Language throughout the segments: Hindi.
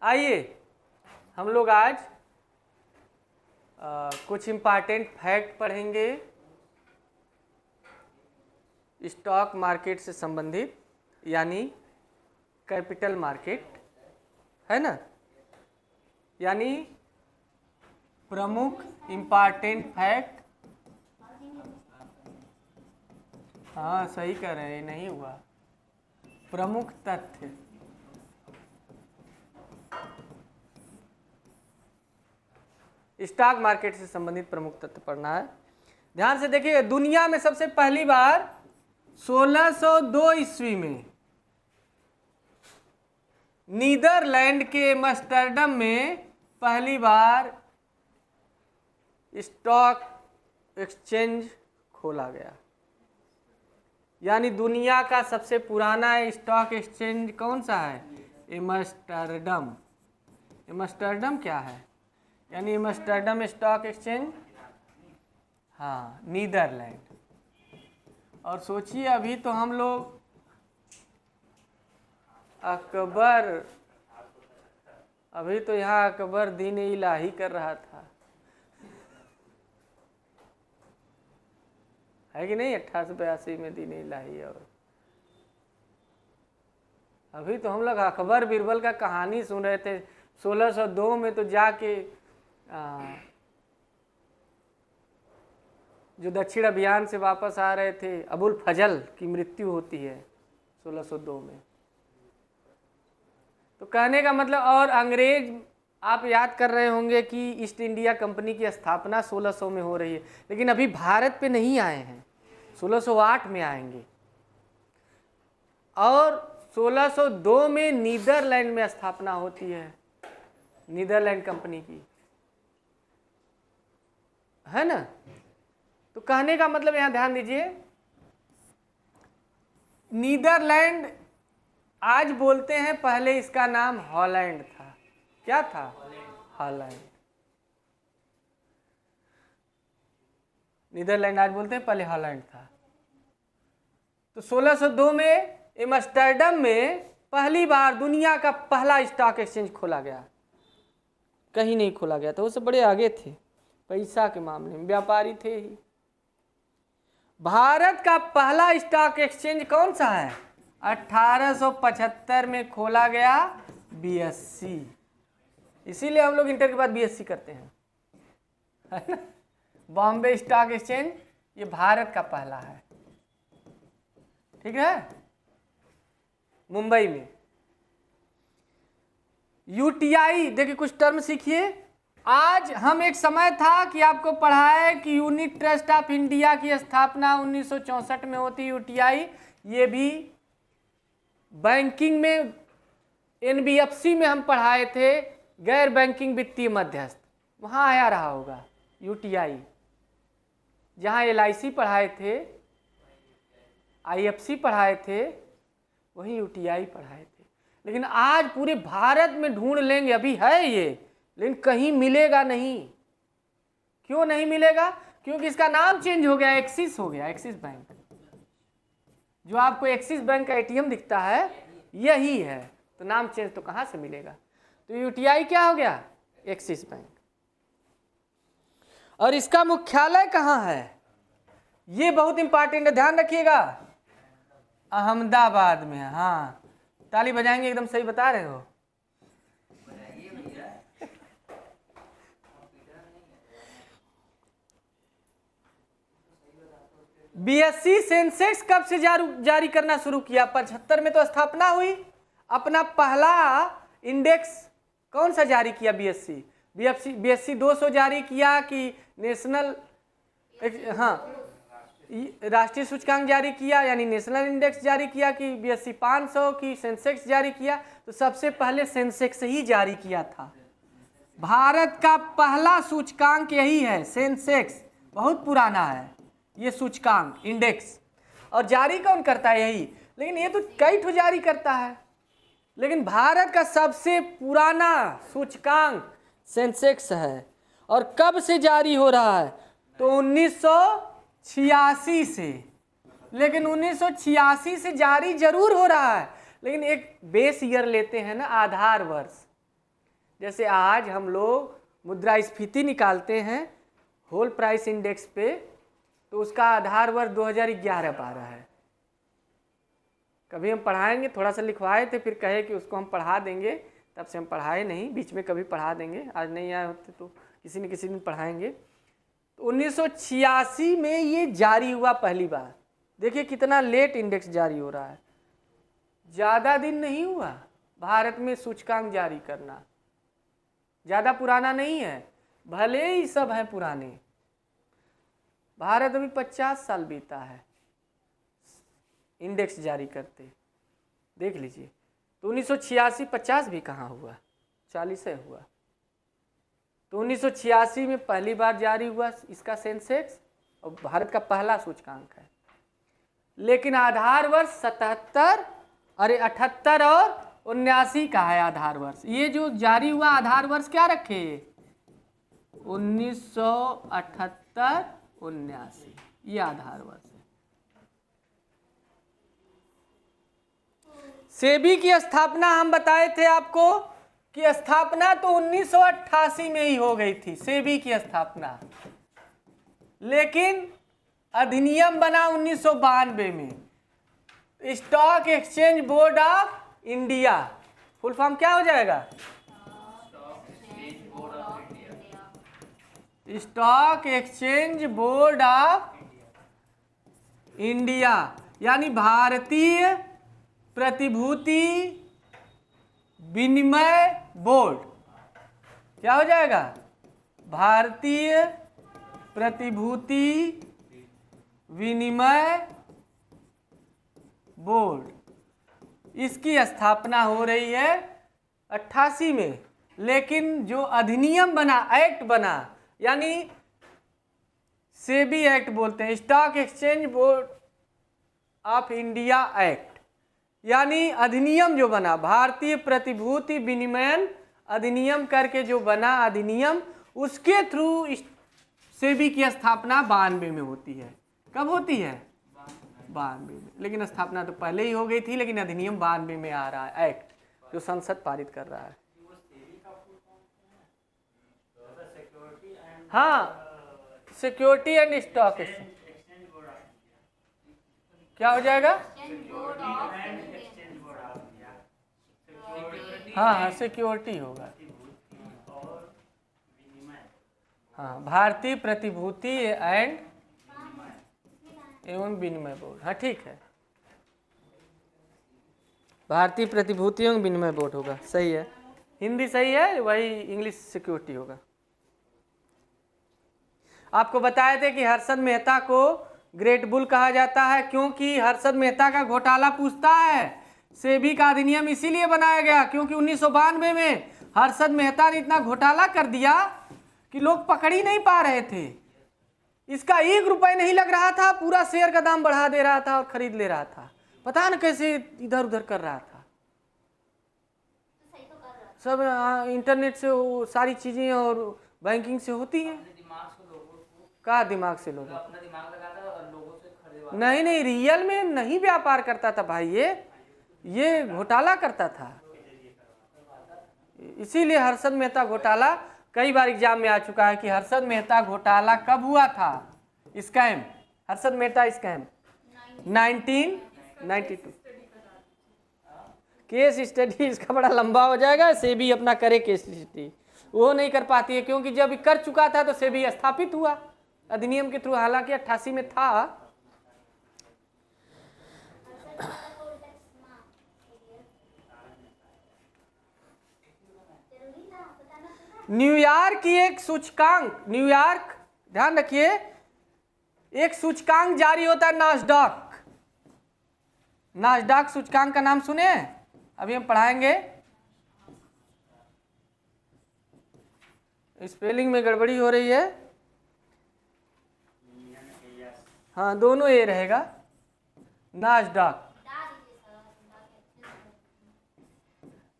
आइए हम लोग आज कुछ इम्पॉर्टेंट फैक्ट पढ़ेंगे स्टॉक मार्केट से संबंधित, यानी कैपिटल मार्केट है ना, यानी प्रमुख इम्पॉर्टेंट फैक्ट। हाँ सही कह रहे हैं, नहीं हुआ। प्रमुख तथ्य, स्टॉक मार्केट से संबंधित प्रमुख तथ्य पढ़ना है। ध्यान से देखिए, दुनिया में सबसे पहली बार 1602 ईस्वी में नीदरलैंड के एम्स्टर्डम में पहली बार स्टॉक एक्सचेंज खोला गया। यानी दुनिया का सबसे पुराना स्टॉक एक्सचेंज कौन सा है? एम्स्टर्डम। एम्स्टर्डम क्या है? यानी एम्स्टर्डम स्टॉक एक्सचेंज, हाँ, नीदरलैंड। और सोचिए, अभी तो हम लोग अभी तो यहाँ अकबर दीन इलाही कर रहा था, है कि नहीं? 1882 में दीन इलाही। और अभी तो हम लोग अकबर बीरबल का कहानी सुन रहे थे। 1602 में तो जाके जो दक्षिण अभियान से वापस आ रहे थे, अबुल फजल की मृत्यु होती है 1602 में। तो कहने का मतलब, और अंग्रेज, आप याद कर रहे होंगे कि ईस्ट इंडिया कंपनी की स्थापना 1600 में हो रही है, लेकिन अभी भारत पे नहीं आए हैं, 1608 में आएंगे। और 1602 में नीदरलैंड में स्थापना होती है, नीदरलैंड कंपनी की, है ना। तो कहने का मतलब, यहां ध्यान दीजिए, नीदरलैंड आज बोलते हैं, पहले इसका नाम हॉलैंड था। क्या था? हॉलैंड। नीदरलैंड आज बोलते हैं, पहले हॉलैंड था। तो 1602 में एम्स्टर्डम में पहली बार दुनिया का पहला स्टॉक एक्सचेंज खोला गया। कहीं नहीं खोला गया था, वो सब बड़े आगे थे, पैसा के मामले में व्यापारी थे ही। भारत का पहला स्टॉक एक्सचेंज कौन सा है? 1875 में खोला गया, बीएससी। इसीलिए हम लोग इंटर के बाद बीएससी करते हैं। बॉम्बे स्टॉक एक्सचेंज, ये भारत का पहला है, ठीक है, मुंबई में। यूटीआई, देखिए कुछ टर्म सीखिए। आज हम, एक समय था कि आपको पढ़ाए कि यूनिट ट्रस्ट ऑफ इंडिया की स्थापना 1964 में होती। यूटीआई, ये भी बैंकिंग में, एनबीएफसी में हम पढ़ाए थे, गैर बैंकिंग वित्तीय मध्यस्थ, वहाँ आया रहा होगा यूटीआई। जहाँ एलआईसी पढ़ाए थे, आईएफसी पढ़ाए थे, वहीं यूटीआई पढ़ाए थे। लेकिन आज पूरे भारत में ढूंढ लेंगे, अभी है ये, लेकिन कहीं मिलेगा नहीं। क्यों नहीं मिलेगा? क्योंकि इसका नाम चेंज हो गया, एक्सिस हो गया, एक्सिस बैंक। जो आपको एक्सिस बैंक का एटीएम दिखता है, यही है। तो नाम चेंज तो कहाँ से मिलेगा? तो यूटीआई क्या हो गया? Axis bank. और इसका मुख्यालय कहाँ है? ये बहुत इंपॉर्टेंट है, ध्यान रखिएगा। अहमदाबाद में है। हाँ, ताली बजाएंगे, एकदम सही बता रहे हो। बीएससी सेंसेक्स कब से जारी करना शुरू किया? 75 में तो स्थापना हुई। अपना पहला इंडेक्स कौन सा जारी किया? बीएससी 200 जारी किया कि नेशनल, हाँ, राष्ट्रीय सूचकांक जारी किया, यानी नेशनल इंडेक्स जारी किया, कि बीएससी 500 की सेंसेक्स जारी किया? तो सबसे पहले सेंसेक्स ही जारी किया था। भारत का पहला सूचकांक यही है, सेंसेक्स। बहुत पुराना है ये सूचकांक, इंडेक्स। और जारी कौन करता है? यही। लेकिन ये तो कई ठो जारी करता है, लेकिन भारत का सबसे पुराना सूचकांक सेंसेक्स है। और कब से जारी हो रहा है? तो 1986 से। लेकिन 1986 से जारी जरूर हो रहा है, लेकिन एक बेस ईयर लेते हैं ना, आधार वर्ष, जैसे आज हम लोग मुद्रास्फीति निकालते हैं होल प्राइस इंडेक्स पे, तो उसका आधार वर्ष 2011-12 है। कभी हम पढ़ाएंगे, थोड़ा सा लिखवाए थे, फिर कहे कि उसको हम पढ़ा देंगे, तब से हम पढ़ाए नहीं, बीच में कभी पढ़ा देंगे, आज नहीं आए होते तो किसी न किसी दिन पढ़ाएंगे। तो 1986 में ये जारी हुआ पहली बार। देखिए कितना लेट इंडेक्स जारी हो रहा है, ज़्यादा दिन नहीं हुआ भारत में सूचकांक जारी करना, ज़्यादा पुराना नहीं है, भले ही सब हैं पुराने। भारत अभी 50 साल बीता है इंडेक्स जारी करते, देख लीजिए। तो 1986 50 भी कहाँ हुआ, 40 हुआ। तो 1986 में पहली बार जारी हुआ इसका सेंसेक्स, और भारत का पहला सूचकांक है। लेकिन आधार वर्ष 77, अरे 78 और 79 का है आधार वर्ष। ये जो जारी हुआ आधार वर्ष क्या रखे, 1978-79, ये आधार वर्ष है। सेबी की स्थापना हम बताए थे आपको कि स्थापना तो 1988 में ही हो गई थी सेबी की स्थापना, लेकिन अधिनियम बना 1992 में। Stock exchange board of India, full form क्या हो जाएगा, stock exchange board of India, यानी भारतीय प्रतिभूति विनिमय बोर्ड। क्या हो जाएगा, भारतीय प्रतिभूति विनिमय बोर्ड। इसकी स्थापना हो रही है 88 में, लेकिन जो अधिनियम बना, एक्ट बना, यानी सेबी एक्ट बोलते हैं, stock exchange board of India act, यानी अधिनियम जो बना, भारतीय प्रतिभूति विनिमयन अधिनियम करके जो बना अधिनियम, उसके थ्रू सेबी की स्थापना 92 में होती है। कब होती है, 92 में। लेकिन स्थापना तो पहले ही हो गई थी, लेकिन अधिनियम 92 में आ रहा है, एक्ट जो संसद पारित कर रहा है। हाँ, सिक्योरिटी एंड स्टॉक एक्सचेंज क्या हो जाएगा, हाँ हाँ सिक्योरिटी होगा, हाँ भारतीय प्रतिभूति एंड एवं विनिमय बोर्ड, हाँ ठीक है, भारतीय प्रतिभूति एवं विनिमय बोर्ड होगा, सही है, हिंदी सही है, वही इंग्लिश सिक्योरिटी होगा। आपको बताए थे कि हर्षद मेहता को ग्रेट बुल कहा जाता है, क्योंकि हर्षद मेहता का घोटाला पूछता है। सेबी का अधिनियम इसीलिए बनाया गया क्योंकि 1992 में हर्षद मेहता ने इतना घोटाला कर दिया कि लोग पकड़ ही नहीं पा रहे थे। इसका 1 रुपये नहीं लग रहा था, पूरा शेयर का दाम बढ़ा दे रहा था और खरीद ले रहा था, पता न कैसे इधर उधर कर रहा था। सब इंटरनेट से वो सारी चीजें और बैंकिंग से होती हैं। का दिमाग से लोगों, अपना दिमाग लगाता और लोगों से खरीदवा, नहीं रियल में नहीं व्यापार करता था भाई, ये घोटाला करता था। इसीलिए हर्षद मेहता घोटाला कई बार एग्जाम में आ चुका है कि हर्षद मेहता घोटाला कब हुआ था, scam, Harshad Mehta scam 1992। Case study इसका बड़ा लंबा हो जाएगा, सेबी अपना करे केस स्टडी, वो नहीं कर पाती है क्योंकि जब कर चुका था तो सेबी स्थापित हुआ अधिनियम के थ्रू, हालांकि 88 में था। न्यूयॉर्क की एक सूचकांक, न्यूयॉर्क ध्यान रखिए, एक सूचकांक जारी होता है नास्डॉक। नास्डॉक सूचकांक का नाम सुने, अभी हम पढ़ाएंगे। स्पेलिंग में गड़बड़ी हो रही है, हाँ दोनों ये रहेगा, नास्डॉक।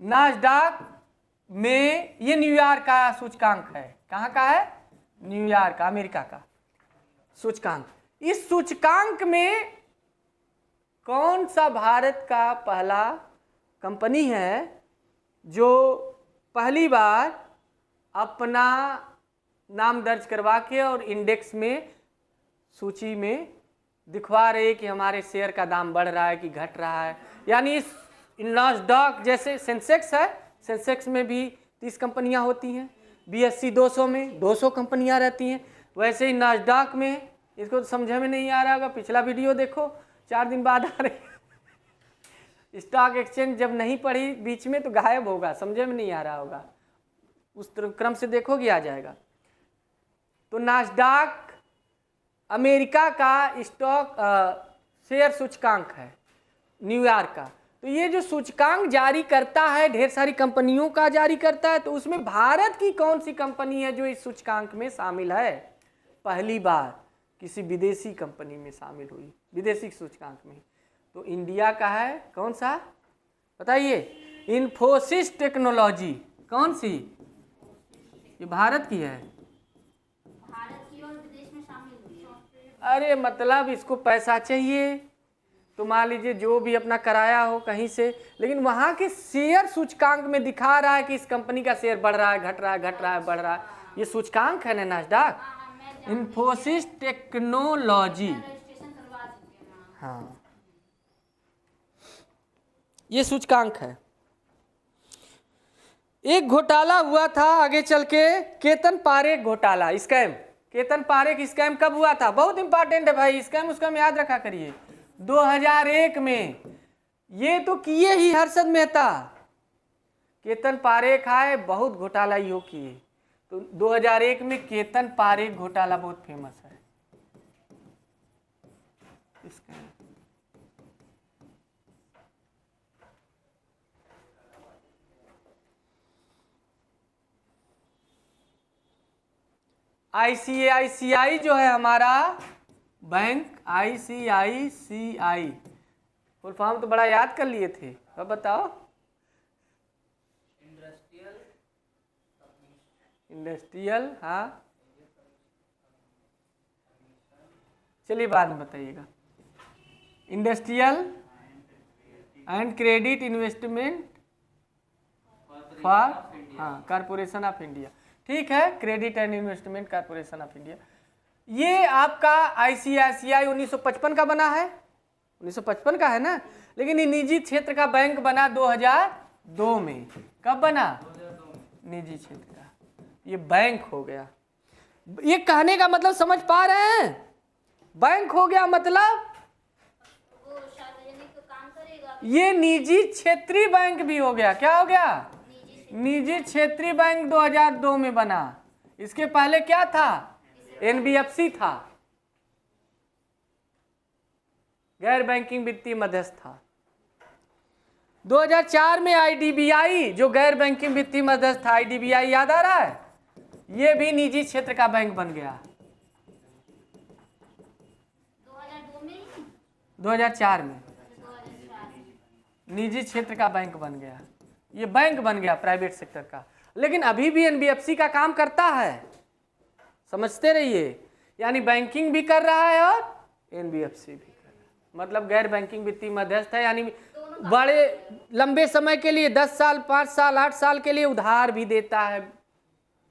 नास्डॉक में ये न्यूयॉर्क का सूचकांक है, कहाँ का है, न्यूयॉर्क अमेरिका का सूचकांक। इस सूचकांक में कौन सा भारत का पहला कंपनी है जो पहली बार अपना नाम दर्ज करवा के और इंडेक्स में सूची में दिखवा रहे कि हमारे शेयर का दाम बढ़ रहा है कि घट रहा है। यानी नास्डॉक जैसे सेंसेक्स है, सेंसेक्स में भी 30 कंपनियां होती हैं, BSE 200 में 200 कंपनियां रहती हैं, वैसे ही नास्डॉक में, इसको तो समझ में नहीं आ रहा होगा, पिछला वीडियो देखो 4 दिन बाद आ रही। स्टॉक एक्सचेंज जब नहीं पढ़ी बीच में तो गायब होगा, समझे में नहीं आ रहा होगा, उस क्रम से देखोगे आ जाएगा। तो नास्डॉक अमेरिका का स्टॉक शेयर सूचकांक है, न्यूयॉर्क का। तो ये जो सूचकांक जारी करता है, ढेर सारी कंपनियों का जारी करता है, तो उसमें भारत की कौन सी कंपनी है जो इस सूचकांक में शामिल है? पहली बार किसी विदेशी कंपनी में शामिल हुई, विदेशी सूचकांक में। तो इंडिया का है, कौन सा बताइए? इन्फोसिस टेक्नोलॉजी। कौन सी? ये भारत की है। भारत की और विदेश में शामिल हुई है। अरे मतलब इसको पैसा चाहिए, तो मान लीजिए जो भी अपना कराया हो कहीं से, लेकिन वहाँ के शेयर सूचकांक में दिखा रहा है कि इस कंपनी का शेयर बढ़ रहा है, घट रहा है, घट रहा है, बढ़ रहा है। ये सूचकांक है ना नास्डॉक, इन्फोसिस टेक्नोलॉजी। रजिस्ट्रेशन करवा चुके हैं। हाँ, ये सूचकांक है। एक घोटाला हुआ था आगे चल के, केतन पारेख घोटाला, स्कैम। केतन पारेख स्कैम कब हुआ था? बहुत इंपॉर्टेंट है भाई, स्कैम उसका याद रखा करिए। 2001 में। ये तो किए ही हर्षद मेहता, केतन पारेख आए, बहुत घोटाला यो किए। तो 2001 में केतन पारेख घोटाला बहुत फेमस है। ICICI जो है हमारा बैंक, ICICI फुल फॉर्म तो बड़ा याद कर लिए थे, अब बताओ। इंडस्ट्रियल, हाँ चलिए बाद में बताइएगा। Industrial and credit investment for, हाँ, कॉरपोरेशन ऑफ इंडिया। ठीक है, credit and investment corporation of India. ये आपका ICICI 1955 का बना है, 1955 का है ना, लेकिन ये निजी क्षेत्र का बैंक बना 2002 में। कब बना? निजी क्षेत्र का ये बैंक हो गया। ये कहने का मतलब समझ पा रहे हैं? बैंक हो गया मतलब वो सार्वजनिक काम करेगा। ये निजी क्षेत्रीय बैंक भी हो गया। क्या हो गया? निजी क्षेत्रीय बैंक 2002 में बना। इसके पहले क्या था? NBFC था, गैर बैंकिंग वित्तीय मध्यस्थ था। 2004 में IDBI जो गैर बैंकिंग वित्तीय मध्यस्थ था, IDBI याद आ रहा है? ये भी निजी क्षेत्र का बैंक बन गया। 2002 में, 2004 में 2004 निजी क्षेत्र का बैंक बन गया। ये बैंक बन गया प्राइवेट सेक्टर का, लेकिन अभी भी NBFC का काम करता है, समझते रहिए। यानी बैंकिंग भी कर रहा है और NBFC भी कर रहा है, मतलब गैर बैंकिंग वित्तीय मध्यस्थ है। यानी बड़े लंबे समय के लिए 10 साल, 5 साल, 8 साल के लिए उधार भी देता है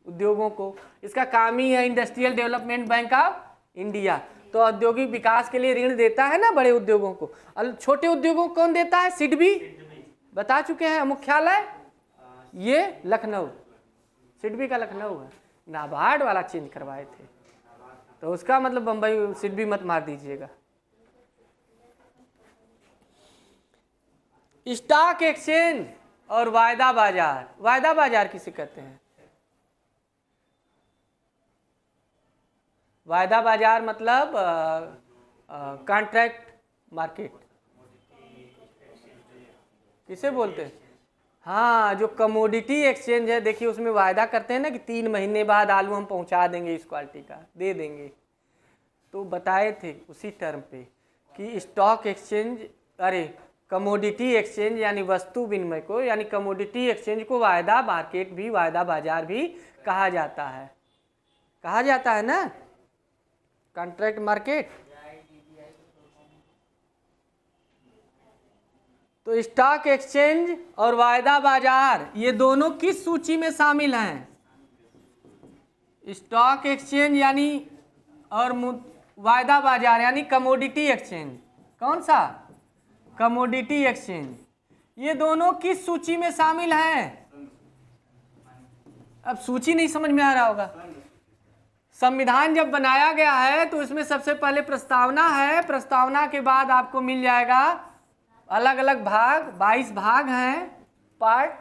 उद्योगों को। इसका काम ही है industrial development bank of India. तो औद्योगिक विकास के लिए ऋण देता है ना बड़े उद्योगों को। छोटे उद्योगों को कौन देता है? सिडबी, बता चुके हैं। मुख्यालय ये लखनऊ, सिडबी का लखनऊ है। नाबार्ड वाला चेंज करवाए थे, तो उसका मतलब बम्बई, सिडबी मत मार दीजिएगा। स्टॉक एक्सचेंज और वायदा बाजार। वायदा बाजार किसे कहते हैं? वायदा बाजार मतलब कॉन्ट्रैक्ट मार्केट किसे बोलते हैं? हाँ, जो कमोडिटी एक्सचेंज है, देखिए उसमें वायदा करते हैं ना कि 3 महीने बाद आलू हम पहुंचा देंगे, इस क्वालिटी का दे देंगे। तो बताए थे उसी टर्म पे कि स्टॉक एक्सचेंज, अरे कमोडिटी एक्सचेंज यानी वस्तु विनिमय को, यानी कमोडिटी एक्सचेंज को वायदा मार्केट भी, वायदा बाजार भी कहा जाता है। कहा जाता है ना, कॉन्ट्रैक्ट मार्केट। तो स्टॉक एक्सचेंज और वायदा बाजार ये दोनों किस सूची में शामिल हैं? स्टॉक एक्सचेंज यानी और वायदा बाजार यानी कमोडिटी एक्सचेंज। कौन सा? Commodity exchange. ये दोनों किस सूची में शामिल हैं? अब सूची नहीं समझ में आ रहा होगा। संविधान जब बनाया गया है तो इसमें सबसे पहले प्रस्तावना है, प्रस्तावना के बाद आपको मिल जाएगा अलग अलग भाग, 22 भाग हैं पार्ट,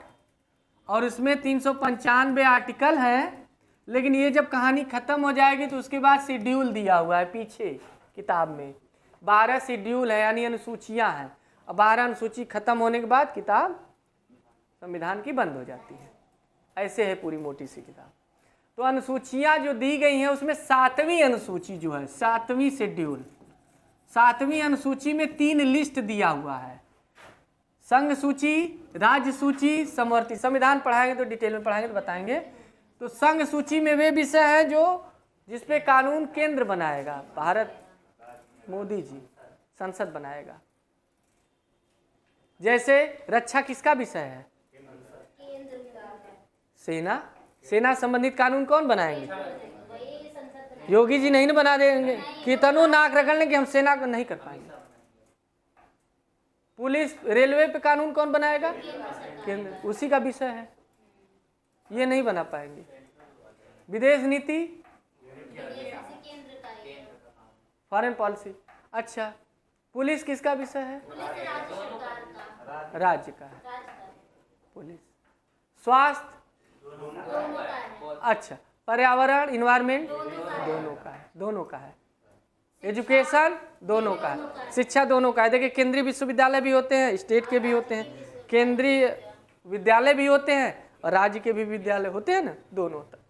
और उसमें 395 आर्टिकल हैं। लेकिन ये जब कहानी खत्म हो जाएगी तो उसके बाद शेड्यूल दिया हुआ है पीछे किताब में, 12 शेड्यूल है यानी अनुसूचियां हैं। अब 12 अनुसूची खत्म होने के बाद किताब संविधान की बंद हो जाती है। ऐसे है पूरी मोटी सी किताब। तो अनुसूचियां जो दी गई हैं उसमें 7वीं अनुसूची जो है, 7वीं शेड्यूल, 7वीं अनुसूची में 3 लिस्ट दिया हुआ है, संघ सूची, राज्य सूची, समवर्ती। संविधान पढ़ाएंगे तो डिटेल में पढ़ाएंगे तो बताएंगे। तो संघ सूची में वे विषय हैं जो जिसपे कानून केंद्र बनाएगा, भारत मोदी जी संसद बनाएगा। जैसे रक्षा किसका विषय है? सेना। सेना संबंधित कानून कौन बनाएंगे? योगी जी नहीं बना देंगे, कितनों नाक रगड़ लें कि हम सेना को नहीं कर पाएंगे। पुलिस, रेलवे पे कानून कौन बनाएगा? केंद्र, उसी का विषय है, ये नहीं बना पाएंगे। विदेश नीति, फॉरेन पॉलिसी। अच्छा, पुलिस किसका विषय है? राज्य का है पुलिस। स्वास्थ्य, अच्छा, पर्यावरण, इन्वायरमेंट, दोनों का है। एजुकेशन दोनों का है, शिक्षा दोनों का है। देखिए केंद्रीय विश्वविद्यालय भी होते हैं, स्टेट के भी होते हैं, केंद्रीय विद्यालय भी होते हैं और राज्य के भी विद्यालय होते हैं ना, दोनों होता है।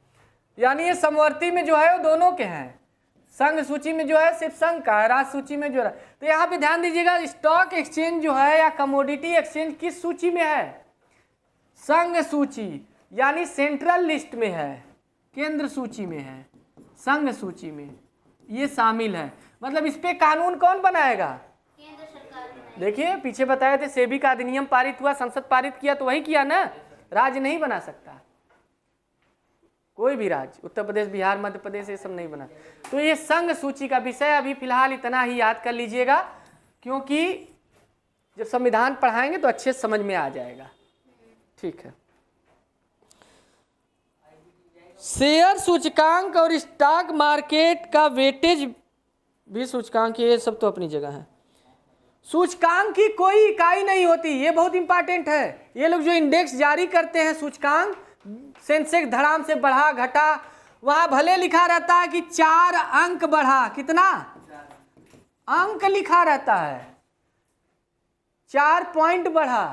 यानी ये समवर्ती में जो है वो दोनों के हैं। संघ सूची में जो है सिर्फ संघ का है, राज्य सूची में जो है। तो यहाँ पे ध्यान दीजिएगा, स्टॉक एक्सचेंज जो है या कमोडिटी एक्सचेंज किस सूची में है? संघ सूची यानी सेंट्रल लिस्ट में है, केंद्र सूची में है, संघ सूची में ये शामिल है। मतलब इस पे कानून कौन बनाएगा? केंद्र सरकार। देखिए पीछे बताए थे सेबी का अधिनियम पारित हुआ, संसद पारित किया, तो वही किया ना। राज्य नहीं बना सकता, कोई भी राज्य, उत्तर प्रदेश, बिहार, मध्य प्रदेश, ये सब नहीं बना। तो ये संघ सूची का विषय अभी फिलहाल इतना ही याद कर लीजिएगा, क्योंकि जब संविधान पढ़ाएंगे तो अच्छे समझ में आ जाएगा। ठीक है। शेयर सूचकांक और स्टॉक मार्केट का वेटेज भी सूचकांक, ये सब तो अपनी जगह है। सूचकांक की कोई इकाई नहीं होती, ये बहुत इंपॉर्टेंट है। ये लोग जो इंडेक्स जारी करते हैं सूचकांक, सेंसेक्स धड़ाम से बढ़ा घटा, वहां भले लिखा रहता है कि 4 अंक बढ़ा, कितना अंक लिखा रहता है, 4 पॉइंट बढ़ा,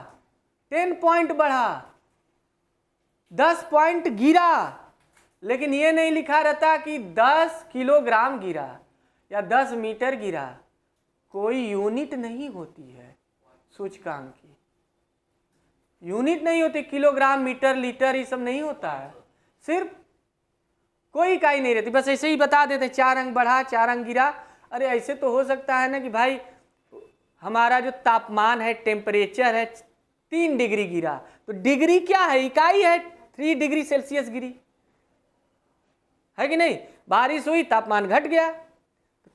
10 पॉइंट बढ़ा, 10 पॉइंट गिरा, लेकिन ये नहीं लिखा रहता कि 10 किलोग्राम गिरा या 10 मीटर गिरा। कोई यूनिट नहीं होती है सूचकांक की, यूनिट नहीं होती, किलोग्राम, मीटर, लीटर, ये सब नहीं होता है। सिर्फ कोई इकाई नहीं रहती, बस ऐसे ही बता देते 4 अंक बढ़ा, 4 अंक गिरा। अरे ऐसे तो हो सकता है ना कि भाई हमारा जो तापमान है, टेम्परेचर है, 3 डिग्री गिरा, तो डिग्री क्या है? इकाई है, 3 डिग्री सेल्सियस गिरी, है कि नहीं? बारिश हुई, तापमान घट गया,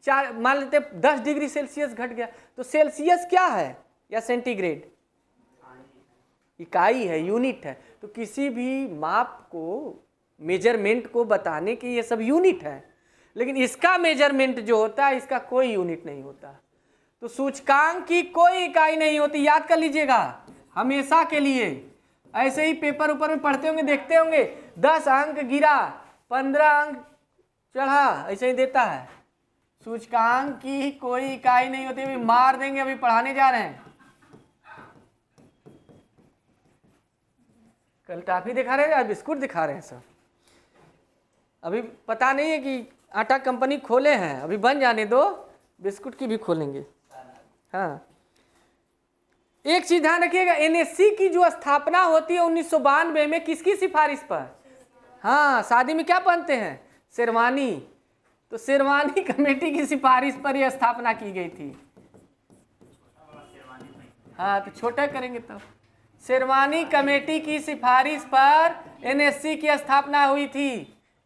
4 मान लेते 10 डिग्री सेल्सियस घट गया, तो सेल्सियस क्या है या सेंटीग्रेड? इकाई है, यूनिट है। तो किसी भी माप को, मेजरमेंट को बताने के ये सब यूनिट है, लेकिन इसका मेजरमेंट जो होता है इसका कोई यूनिट नहीं होता। तो सूचकांक की कोई इकाई नहीं होती, याद कर लीजिएगा हमेशा के लिए। ऐसे ही पेपर ऊपर में पढ़ते होंगे, देखते होंगे 10 अंक गिरा, 15 अंक चढ़ा, ऐसे ही देता है। सूचकांक की कोई इकाई नहीं होती। अभी मार देंगे, अभी पढ़ाने जा रहे हैं। कल टॉफी दिखा रहे हैं, आज बिस्कुट दिखा रहे हैं सब। अभी पता नहीं है कि आटा कंपनी खोले हैं, अभी बन जाने दो, बिस्कुट की भी खोलेंगे। हाँ, एक चीज ध्यान रखिएगा, एनएससी की जो स्थापना होती है 1992 में, किसकी सिफारिश पर? हाँ, शादी में क्या पहनते हैं? शेरवानी। तो शेरवानी कमेटी की सिफारिश पर यह स्थापना की गई थी। हाँ तो छोटा करेंगे तब। शेरवानी कमेटी की सिफारिश पर एनएससी की स्थापना हुई थी।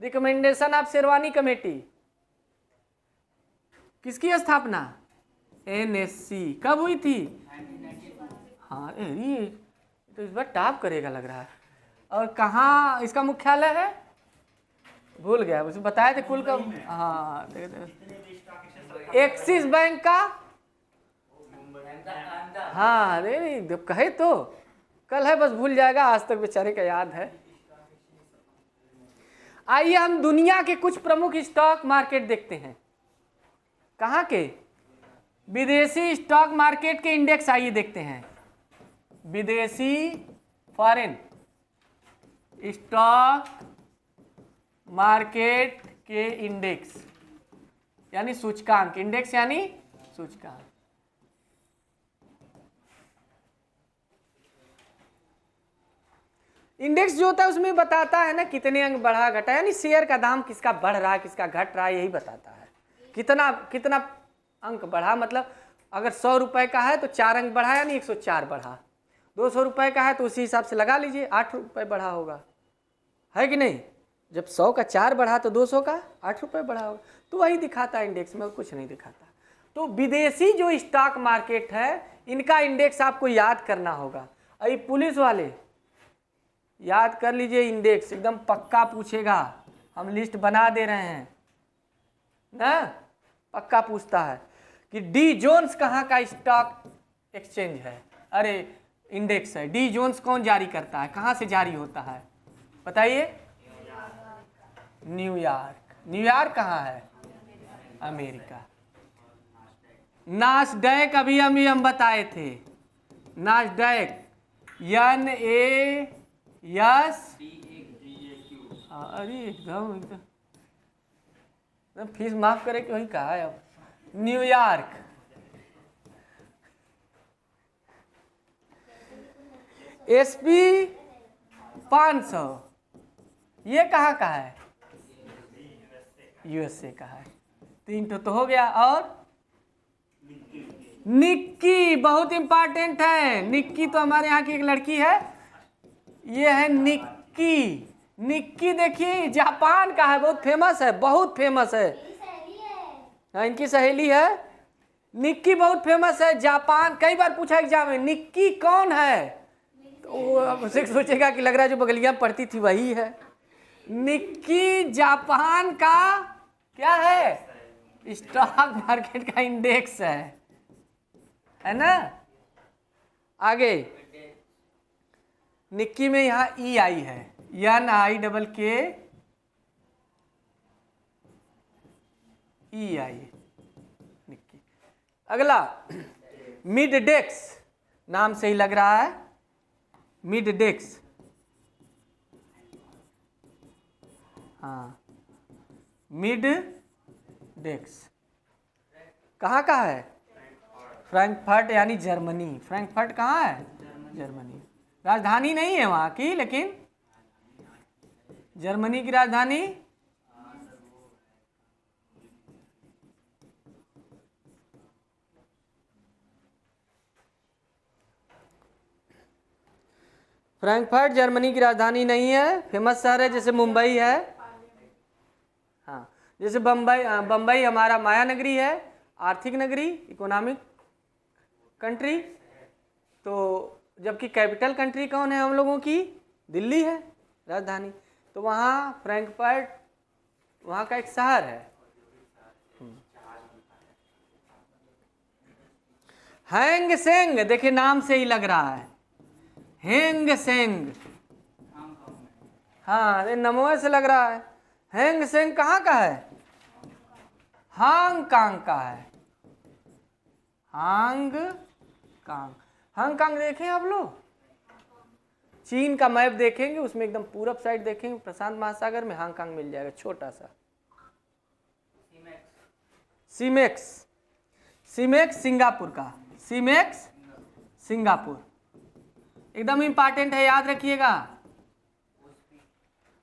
रिकमेंडेशन ऑफ शेरवानी कमेटी, किसकी स्थापना? एनएससी। कब हुई थी? हाँ ये तो इस बार टॉप करेगा लग रहा है। और कहाँ इसका मुख्यालय है? भूल गया, उसे बताए थे कुल का। हाँ एक्सिस बैंक का। हाँ अरे जब कहे तो कल है, बस भूल जाएगा, आज तक बेचारे का याद है। आइए हम दुनिया के कुछ प्रमुख स्टॉक मार्केट देखते हैं। कहाँ के? विदेशी स्टॉक मार्केट के इंडेक्स आइए देखते हैं। विदेशी फॉरेन स्टॉक मार्केट के इंडेक्स यानी सूचकांक। इंडेक्स यानी सूचकांक। इंडेक्स जो होता है उसमें बताता है ना कितने अंक बढ़ा घटा, यानी शेयर का दाम किसका बढ़ रहा है किसका घट रहा है, यही बताता है। कितना कितना अंक बढ़ा, मतलब अगर 100 रुपए का है तो 4 अंक बढ़ा यानी 104 बढ़ा। 200 रुपए का है तो उसी हिसाब से लगा लीजिए 8 रुपए बढ़ा होगा, है कि नहीं? जब 100 का 4 बढ़ा तो 200 का 8 रुपए बढ़ा होगा। तो वही दिखाता है इंडेक्स में, कुछ नहीं दिखाता। तो विदेशी जो स्टॉक मार्केट है इनका इंडेक्स आपको याद करना होगा। अभी पुलिस वाले याद कर लीजिए, इंडेक्स एकदम पक्का पूछेगा, हम लिस्ट बना दे रहे हैं ना, पक्का पूछता है कि डी जोन्स कहाँ का स्टॉक एक्सचेंज है, अरे इंडेक्स है। डी जोन्स कौन जारी करता है, कहाँ से जारी होता है बताइए? न्यूयॉर्क। न्यूयॉर्क कहाँ है? अमेरिका। नास्डैक अभी हम बताए थे। Nasdaq NASDAQ। अरे एकदम फीस माफ करे कि वही कहा है। अब न्यूयॉर्क। SP 500 ये कहाँ का है? USA का है। 3 तो हो गया। और निक्की बहुत इंपॉर्टेंट है। निक्की तो हमारे यहाँ की एक लड़की है, ये है निक्की। निक्की देखिए जापान का है, बहुत फेमस है, बहुत फेमस है। हाँ इनकी सहेली है। निक्की बहुत फेमस है जापान। कई बार पूछा एग्जाम में निक्की कौन है, तो वो अब उसे सोचेगा कि लग रहा है जो बगलिया में पढ़ती थी वही है। निक्की जापान का क्या है? स्टॉक मार्केट का इंडेक्स है ना। आगे निक्की में यहाँ E आई है, NIKK E आई निक्की। अगला मिड डेक्स, नाम से ही लग रहा है मिड डेक्स। हाँ मिड डेक्स कहाँ का है? फ्रैंकफर्ट यानी जर्मनी। फ्रैंकफर्ट कहाँ है? जर्मनी। राजधानी नहीं है वहाँ की, लेकिन जर्मनी की राजधानी फ्रैंकफर्ट जर्मनी की राजधानी नहीं है। फेमस शहर है, जैसे मुंबई है। हाँ जैसे बम्बई हमारा माया नगरी है, आर्थिक नगरी, इकोनॉमिक कंट्री। तो जबकि कैपिटल कंट्री कौन है हम लोगों की? दिल्ली है राजधानी। तो वहाँ फ्रैंकफर्ट वहाँ का एक शहर है। हैंग सेंग देखिए नाम से ही लग रहा है, हैंग सेंग। हाँ नमो से लग रहा है। हैंग सेंग कहाँ का है? हांगकांग का है। हांगकांग। हांगकांग देखें आप लोग, चीन का मैप देखेंगे उसमें एकदम पूरब साइड देखेंगे, प्रशांत महासागर में हांगकांग मिल जाएगा, छोटा सा। सीमेक्स। सीमेक्स सिंगापुर का। सीमेक्स सिंगापुर एकदम इंपॉर्टेंट है, याद रखिएगा।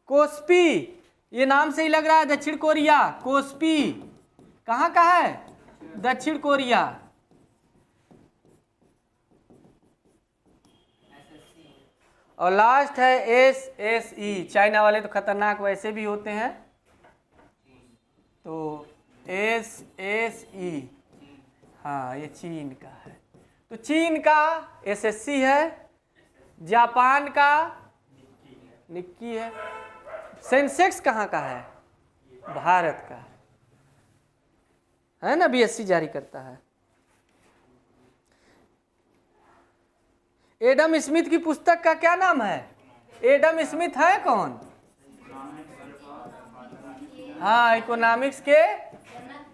कोस्पी ये नाम से ही लग रहा है दक्षिण कोरिया। कोस्पी कहाँ का है? दक्षिण कोरिया। और लास्ट है SSE। चाइना वाले तो खतरनाक वैसे भी होते हैं, तो SSE, हाँ ये चीन का है। तो चीन का SSC है, जापान का निक्की है। सेंसेक्स कहाँ का है? भारत का है ना, BSC जारी करता है। एडम स्मिथ की पुस्तक का क्या नाम है? एडम स्मिथ है कौन? हाँ, इकोनॉमिक्स के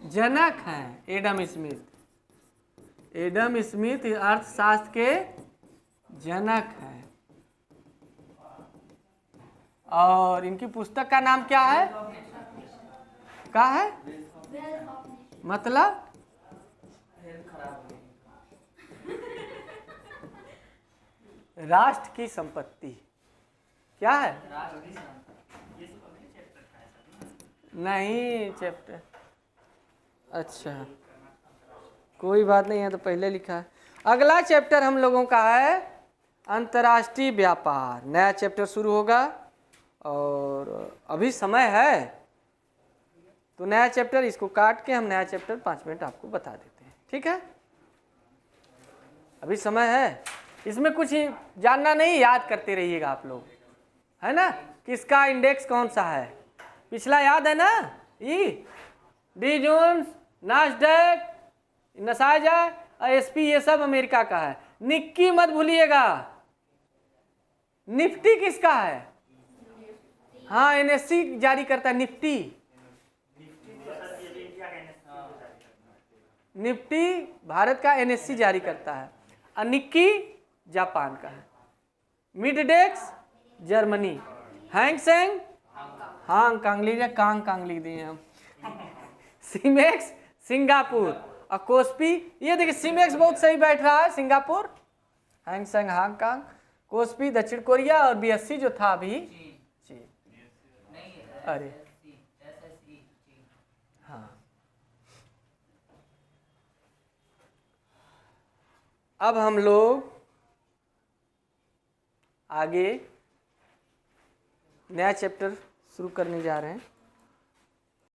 जनक हैं एडम स्मिथ। एडम स्मिथ अर्थशास्त्र के जनक हैं। और इनकी पुस्तक का नाम क्या है? क्या है मतलब? राष्ट्र की संपत्ति क्या है? नहीं चैप्टर, अच्छा कोई बात नहीं है, तो पहले लिखा है। अगला चैप्टर हम लोगों का है अंतर्राष्ट्रीय व्यापार। नया चैप्टर शुरू होगा और अभी समय है, तो नया चैप्टर इसको काट के हम नया चैप्टर 5 मिनट आपको बता देते हैं, ठीक है? अभी समय है, इसमें कुछ ही जानना नहीं, याद करते रहिएगा आप लोग, है ना? किसका इंडेक्स कौन सा है? पिछला याद है ना? डी जोन्स, नास्डैक, नसाजा, SP, ये सब अमेरिका का है। निक्की मत भूलिएगा। निफ्टी किसका है? हाँ, NSE जारी करता है। निफ्टी भारत का NSE जारी करता है, और निक्की जापान का है। मिडडेक्स जर्मनी, हैंगसेंग हांगकांग, लीजिए कांग लिख दिए हम। सीमेक्स सिंगापुर, और कोस्पी, ये देखिए सीमेक्स बहुत सही बैठ रहा है, सिंगापुर, हैंगसेंग हांगकांग, कोस्पी दक्षिण कोरिया, और BSC जो था अभी चीन। अरे हाँ, अब हम लोग आगे नया चैप्टर शुरू करने जा रहे हैं।